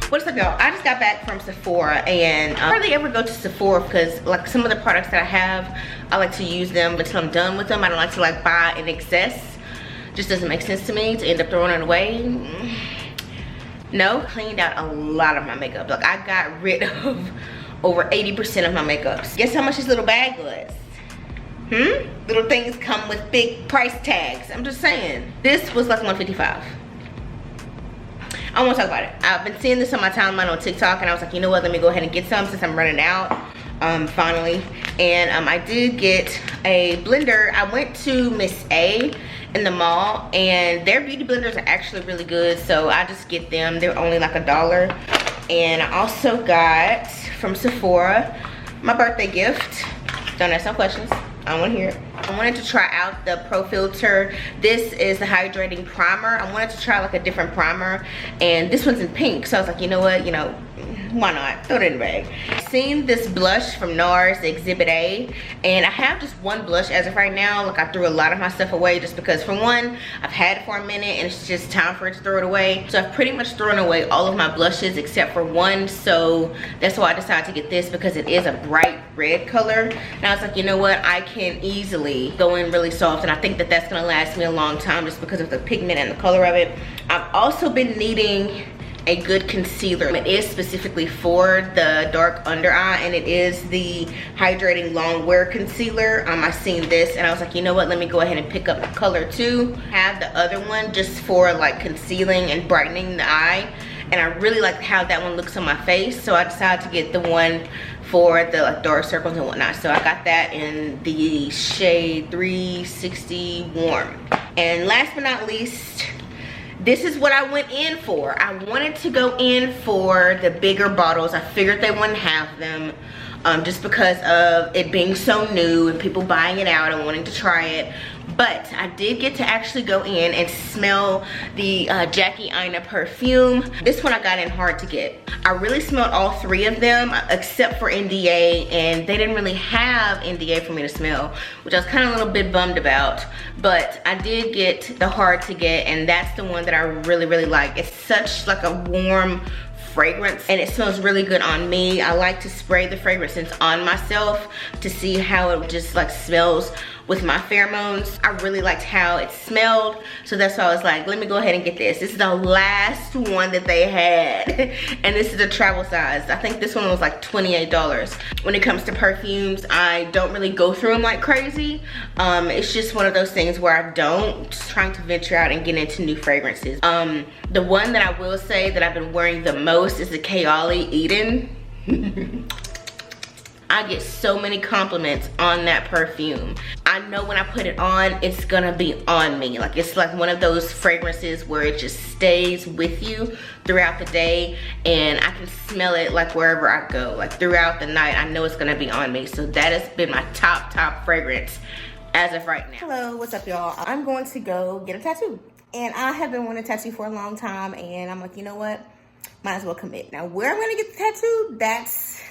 What's up, y'all? I just got back from Sephora, and I hardly ever go to Sephora because like some of the products that I have, I like to use them until I'm done with them. I don't like to like buy in excess. Just doesn't make sense to me to end up throwing it away. No, cleaned out a lot of my makeup. Like I got rid of over 80% of my makeups. Guess how much this little bag was? Little things come with big price tags. I'm just saying. This was like $155. I want to talk about it. I've been seeing this on my timeline on TikTok, and I was like, you know what, let me go ahead and get some since I'm running out, finally. And I did get a blender. I went to Miss A in the mall, and their beauty blenders are actually really good, so I just get them. They're only like $1. And I also got from Sephora my birthday gift. Don't ask no questions. I don't want to hear it. I wanted to try out the Pro Filter. This is the hydrating primer. I wanted to try like a different primer, and this one's in pink, so I was like, you know what, why not throw it in the bag. I've seen this blush from NARS, the Exhibit A, and I have just one blush as of right now. Like I threw a lot of my stuff away just because, for one, I've had it for a minute and it's just time for it to throw it away. So I've pretty much thrown away all of my blushes except for one, so that's why I decided to get this, because it is a bright red color. And I was like, you know what, I can easily go in really soft, and I think that that's gonna last me a long time just because of the pigment and the color of it. I've also been needing a good concealer. It is specifically for the dark under eye, and it is the Hydrating Long Wear Concealer. I seen this and I was like, you know what, let me go ahead and pick up the color too. I have the other one just for like concealing and brightening the eye, and I really like how that one looks on my face, so I decided to get the one for the like dark circles and whatnot. So I got that in the shade 360 Warm. And last but not least, this is what I went in for. I wanted to go in for the bigger bottles. I figured they wouldn't have them just because of it being so new and people buying it out and wanting to try it. But I did get to actually go in and smell the Jackie Aina perfume. This one I got in hard to get. I really smelled all three of them except for NDA, and they didn't really have NDA for me to smell, which I was kind of a little bit bummed about. But I did get the hard to get, and that's the one that I really, really like. It's such like a warm fragrance, and it smells really good on me. I like to spray the fragrances on myself to see how it just like smells with my pheromones. I really liked how it smelled, so that's why I was like, let me go ahead and get this. This is the last one that they had, and this is a travel size. I think this one was like $28. When it comes to perfumes, I don't really go through them like crazy. It's just one of those things where I don't, just trying to venture out and get into new fragrances. The one that I will say that I've been wearing the most is the Kayali Eden. I get so many compliments on that perfume. I know when I put it on, it's gonna be on me. Like it's like one of those fragrances where it just stays with you throughout the day, and I can smell it like wherever I go. Like throughout the night, I know it's gonna be on me. So that has been my top fragrance as of right now. Hello, what's up, y'all? I'm going to go get a tattoo. And I have been wanting a tattoo for a long time, and I'm like, you know what? Might as well commit. Now, where I'm gonna get the tattoo, that's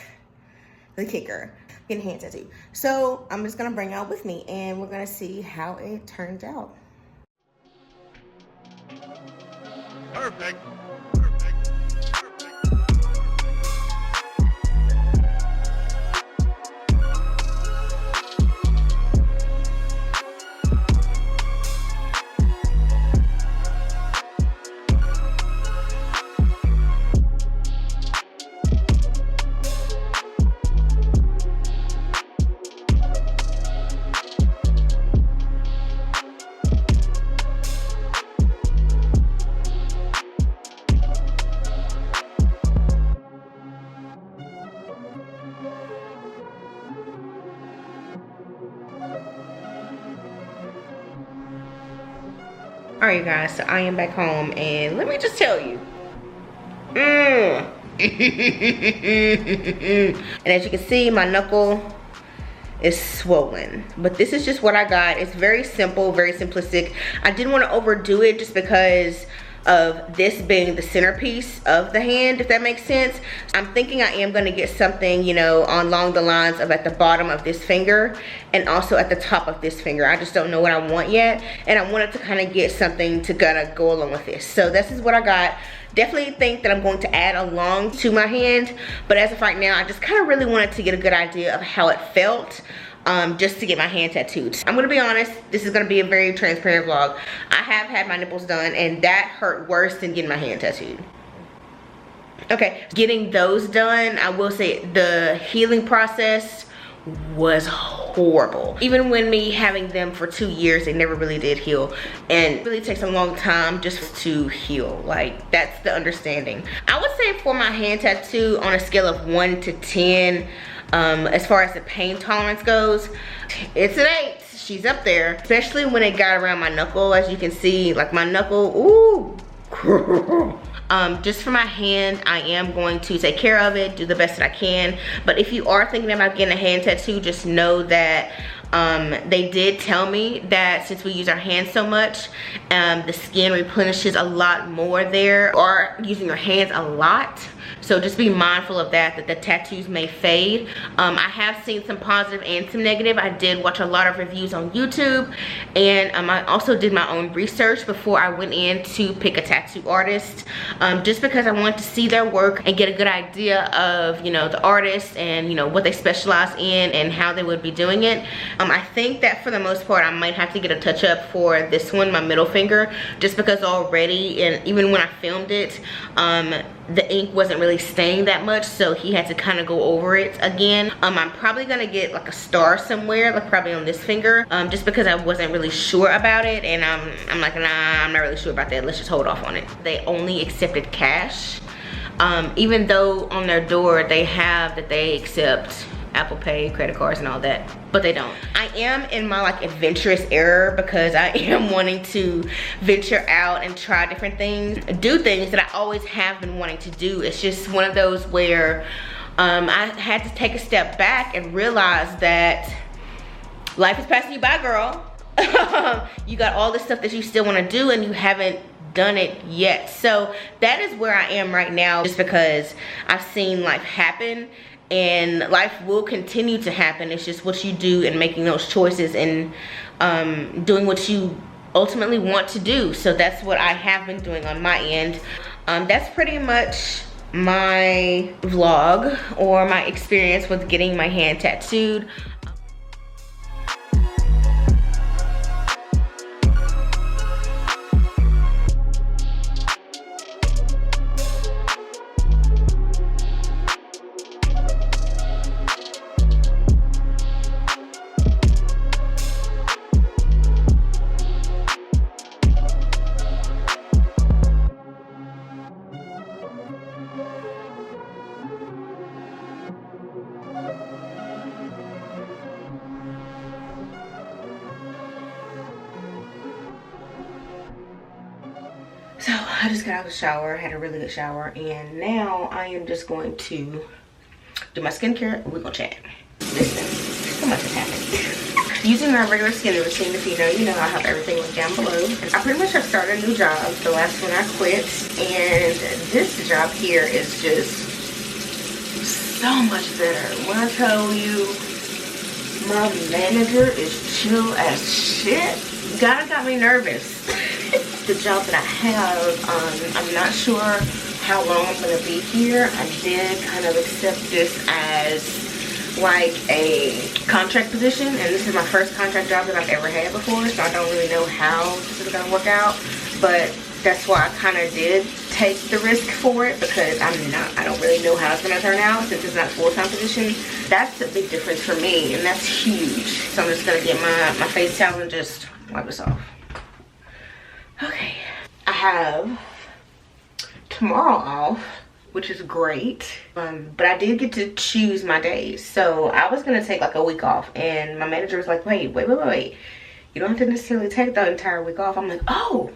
the kicker. Getting a hand tattoo. So I'm just gonna bring y'all with me, and we're gonna see how it turns out. Perfect. All right, you guys, so I am back home, and let me just tell you. And as you can see, my knuckle is swollen. But this is just what I got. It's very simple, very simplistic. I didn't want to overdo it just because of this being the centerpiece of the hand, if that makes sense. I'm thinking I am gonna get something, you know, along the lines of at the bottom of this finger and also at the top of this finger. I just don't know what I want yet, and I wanted to kind of get something to kind of go along with this. So this is what I got. Definitely think that I'm going to add along to my hand, but as of right now, I just kind of really wanted to get a good idea of how it felt. Just to get my hand tattooed. I'm gonna be honest, this is gonna be a very transparent vlog. I have had my nipples done and that hurt worse than getting my hand tattooed. Okay, getting those done, I will say the healing process was horrible. Even when me having them for 2 years, they never really did heal. And it really takes a long time just to heal. Like, that's the understanding. I would say for my hand tattoo, on a scale of 1 to 10, as far as the pain tolerance goes, it's an 8. She's up there, especially when it got around my knuckle. As you can see, like my knuckle, ooh. Just for my hand, I am going to take care of it, do the best that I can. But if you are thinking about getting a hand tattoo, just know that they did tell me that since we use our hands so much, the skin replenishes a lot more there, or using your hands a lot. So just be mindful of that the tattoos may fade. I have seen some positive and some negative. I did watch a lot of reviews on YouTube, and I also did my own research before I went in to pick a tattoo artist, just because I wanted to see their work and get a good idea of, you know, the artist and, you know, what they specialize in and how they would be doing it. I think that for the most part, I might have to get a touch up for this one, my middle finger, just because already, and even when I filmed it, the ink wasn't really staying that much, so he had to kind of go over it again. I'm probably gonna get like a star somewhere, like probably on this finger, just because I wasn't really sure about it, and I'm like, nah, I'm not really sure about that. Let's just hold off on it. They only accepted cash, even though on their door they have that they accept Apple Pay, credit cards, and all that, but they don't. I am in my like adventurous era because I am wanting to venture out and try different things, do things that I always have been wanting to do. It's just one of those where I had to take a step back and realize that life is passing you by, girl. You got all this stuff that you still want to do and you haven't done it yet. So that is where I am right now, just because I've seen life happen, and life will continue to happen. It's just what you do and making those choices and doing what you ultimately want to do. So that's what I have been doing on my end. That's pretty much my vlog, or my experience with getting my hand tattooed. So I just got out of the shower, had a really good shower, and now I am just going to do my skincare and we're gonna chat. Listen, so much has happened. Using my regular skin routine, if you know I have everything linked down below. I pretty much have started a new job. The last one I quit, and this job here is just so much better. When I tell you, my manager is chill as shit. God got me nervous. The job that I have, I'm not sure how long I'm gonna be here. I did kind of accept this as like a contract position, and this is my first contract job that I've ever had before, so I don't really know how this is gonna work out, but that's why I kind of did take the risk for it, because I don't really know how it's gonna turn out since it's not a full-time position. That's a big difference for me, and that's huge. So I'm just gonna get my face towel and just wipe this off. Okay, I have tomorrow off, which is great, but I did get to choose my days. So I was gonna take like a week off, and my manager was like, wait, you don't have to necessarily take the entire week off. I'm like, oh,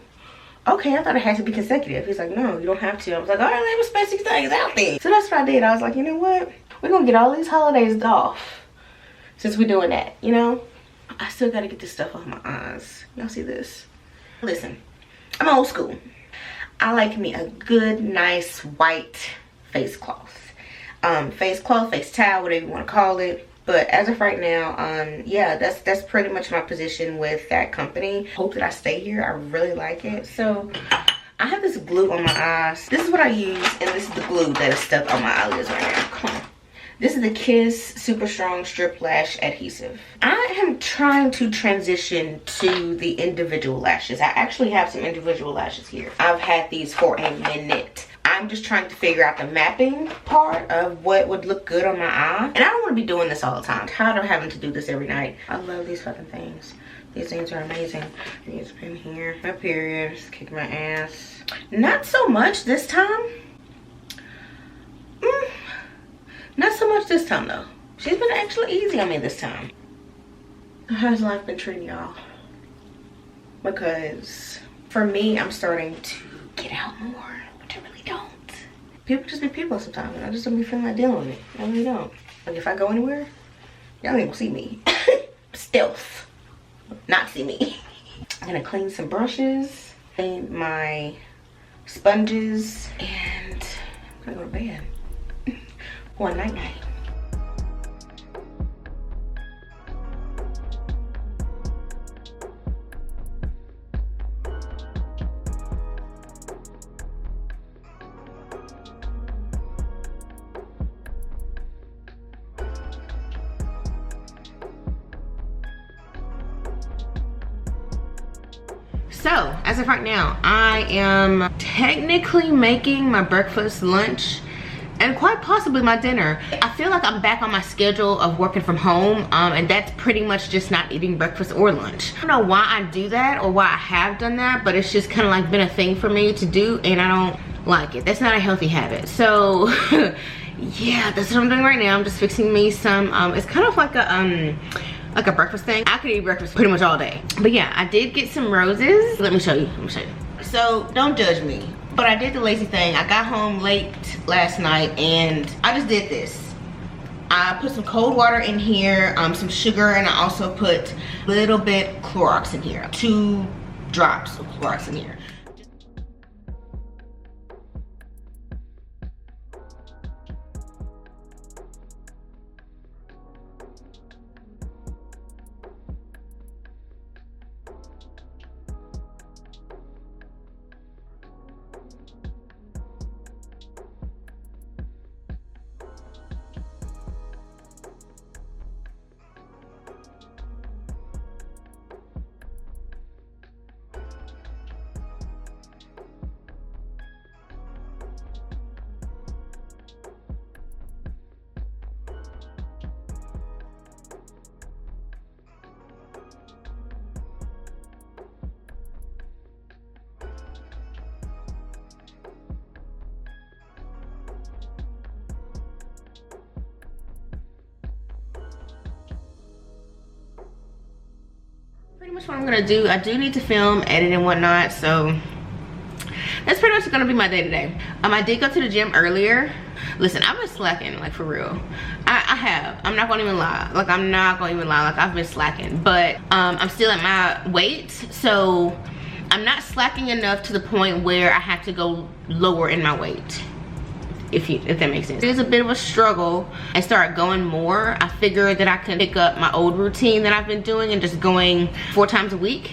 okay, I thought it had to be consecutive. He's like, no, you don't have to. I was like, all right, let me space these things out then. So that's what I did. I was like, you know what, we're gonna get all these holidays off since we're doing that, you know. I still gotta get this stuff off my eyes. Y'all see this? Listen, I'm old school. I like me a good, nice white face cloth. Face cloth, face towel, whatever you want to call it. But as of right now, yeah, that's pretty much my position with that company. Hope that I stay here. I really like it. So I have this glue on my eyes. This is what I use, and this is the glue that is stuck on my eyelids right now. Come on. This is the Kiss Super Strong Strip Lash Adhesive. I am trying to transition to the individual lashes. I actually have some individual lashes here. I've had these for a minute. I'm just trying to figure out the mapping part of what would look good on my eye. And I don't want to be doing this all the time. I'm tired of having to do this every night. I love these fucking things. These things are amazing. These in here. My period. Just kick my ass. Not so much this time. Not so much this time though. She's been actually easy on me this time. How's life been treating y'all? Because for me, I'm starting to get out more, which I really don't. People just be people sometimes, and I just don't be feeling like dealing with it. I really don't. Like if I go anywhere, y'all ain't gonna see me. Stealth. Not see me. I'm gonna clean some brushes, clean my sponges, and I'm gonna go to bed. One night night. So, as of right now, I am technically making my breakfast, lunch, and quite possibly my dinner. I feel like I'm back on my schedule of working from home, and that's pretty much just not eating breakfast or lunch. I don't know why I do that or why I have done that, but it's just kind of like been a thing for me to do, and I don't like it. That's not a healthy habit. So, yeah, that's what I'm doing right now. I'm just fixing me some, it's kind of like a breakfast thing. I could eat breakfast pretty much all day. But yeah, I did get some roses. Let me show you, So don't judge me, but I did the lazy thing. I got home late last night and I just did this. I put some cold water in here, some sugar, and I also put a little bit Clorox in here. 2 drops of Clorox in here. Pretty much what I'm gonna do. I do need to film, edit, and whatnot, so that's pretty much gonna be my day today. I did go to the gym earlier. Listen, I've been slacking, like for real. I have. I'm not gonna even lie. Like I'm not gonna even lie. Like I've been slacking, but I'm still at my weight, so I'm not slacking enough to the point where I have to go lower in my weight. If that makes sense. It is a bit of a struggle and start going more. I figured that I can pick up my old routine that I've been doing and just going 4 times a week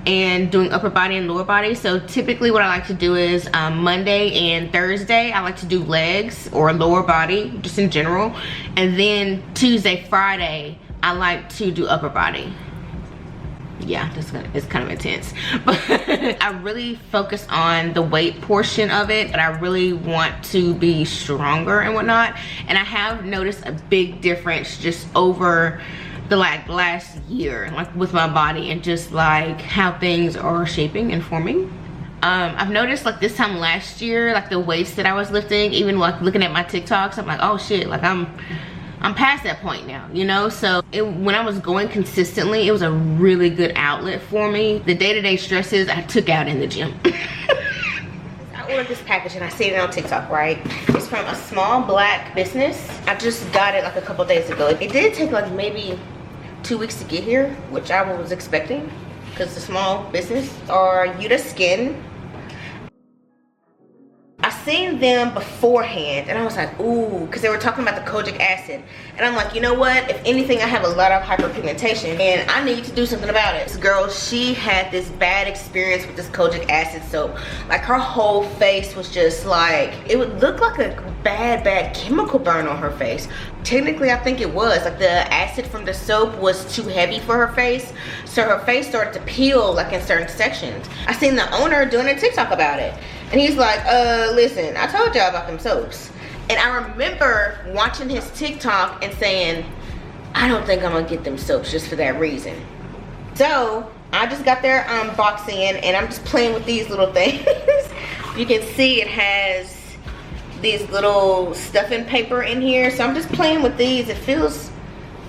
and doing upper body and lower body. So typically what I like to do is Monday and Thursday I like to do legs or lower body just in general, and then Tuesday, Friday I like to do upper body. Yeah, it's kind of intense, but I really focus on the weight portion of it, and I really want to be stronger and whatnot. And I have noticed a big difference just over the last year, like with my body and just like how things are shaping and forming. I've noticed like this time last year, like the weights that I was lifting, even like looking at my TikToks, I'm like, oh shit, like I'm past that point now, you know? So when I was going consistently, it was a really good outlet for me. The day-to-day stresses I took out in the gym. I ordered this package and I seen it on TikTok, right? It's from a small black business. I just got it like a couple days ago. It did take like maybe 2 weeks to get here, which I was expecting because it's a small business. Or Yuta Skin. seen them beforehand and I was like, ooh, because they were talking about the kojic acid. And I'm like, you know what? If anything, I have a lot of hyperpigmentation and I need to do something about it. This girl, she had this bad experience with this kojic acid soap. Like her whole face was just like, it would look like a bad chemical burn on her face. Technically, I think it was. Like the acid from the soap was too heavy for her face. So her face started to peel like in certain sections. I seen the owner doing a TikTok about it. And he's like, listen, I told y'all about them soaps. And I remember watching his TikTok and saying, I don't think I'm gonna get them soaps just for that reason. So I just got their box in and I'm just playing with these little things. You can see it has these little stuffing paper in here. So I'm just playing with these. It feels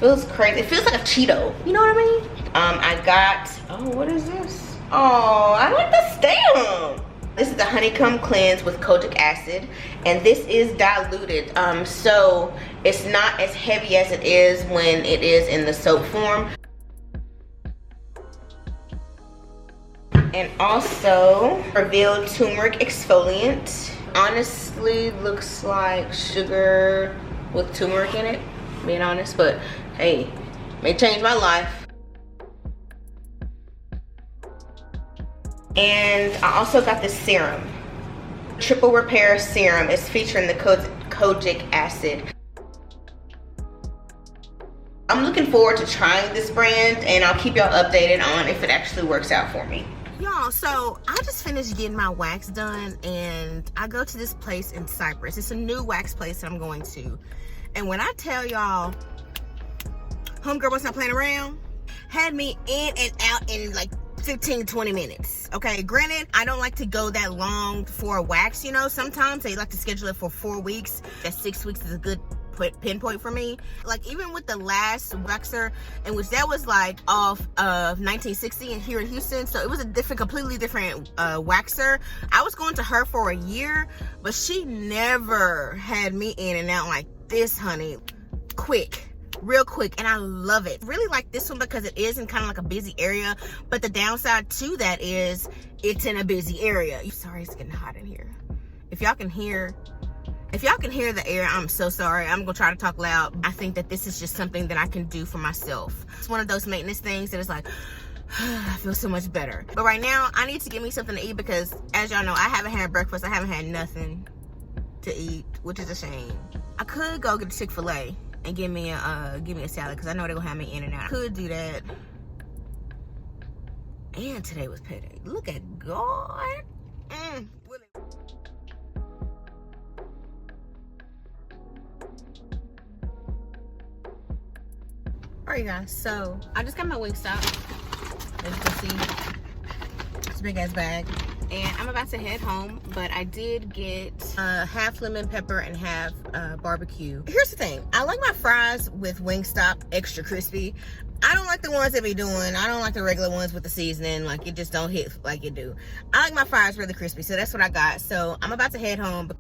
crazy. It feels like a Cheeto. You know what I mean? I got, oh, what is this? Oh, I like the stamp. This is the Honeycomb Cleanse with kojic acid, and this is diluted, so it's not as heavy as it is when it is in the soap form. And also, revealed turmeric exfoliant. Honestly, looks like sugar with turmeric in it, being honest, but hey, may change my life. And I also got this serum. Triple Repair Serum is featuring the kojic acid. I'm looking forward to trying this brand and I'll keep y'all updated on if it actually works out for me. Y'all, so I just finished getting my wax done and I go to this place in Cyprus. It's a new wax place that I'm going to. And when I tell y'all, homegirl was not playing around, had me in and out in like 15-20 minutes. Okay, granted, I don't like to go that long for a wax, you know. Sometimes they like to schedule it for 4 weeks. That 6 weeks is a good pinpoint for me. Like even with the last waxer, in which that was like off of 1960 and here in Houston, so it was a completely different waxer. I was going to her for a year, but she never had me in and out like this, honey. Quick. Real quick, and I love it. Really like this one because it is in kind of like a busy area, but the downside to that is it's in a busy area. Sorry, it's getting hot in here. If y'all can hear the air, I'm so sorry. I'm gonna try to talk loud. I think that this is just something that I can do for myself. It's one of those maintenance things that is like, I feel so much better. But right now, I need to get me something to eat because, as y'all know, I haven't had breakfast. I haven't had nothing to eat, which is a shame. I could go get a Chick-fil-A and give me a salad because I know they're gonna have me in and out. I could do that. And today was payday. Look at God. Alright guys, so I just got my Wingstop. As you can see, it's a big ass bag. And I'm about to head home, but I did get half lemon pepper and half barbecue. Here's the thing, I like my fries with Wingstop extra crispy. I don't like the ones they be doing. I don't like the regular ones with the seasoning, like it just don't hit like it do. I like my fries really crispy, so that's what I got. So I'm about to head home.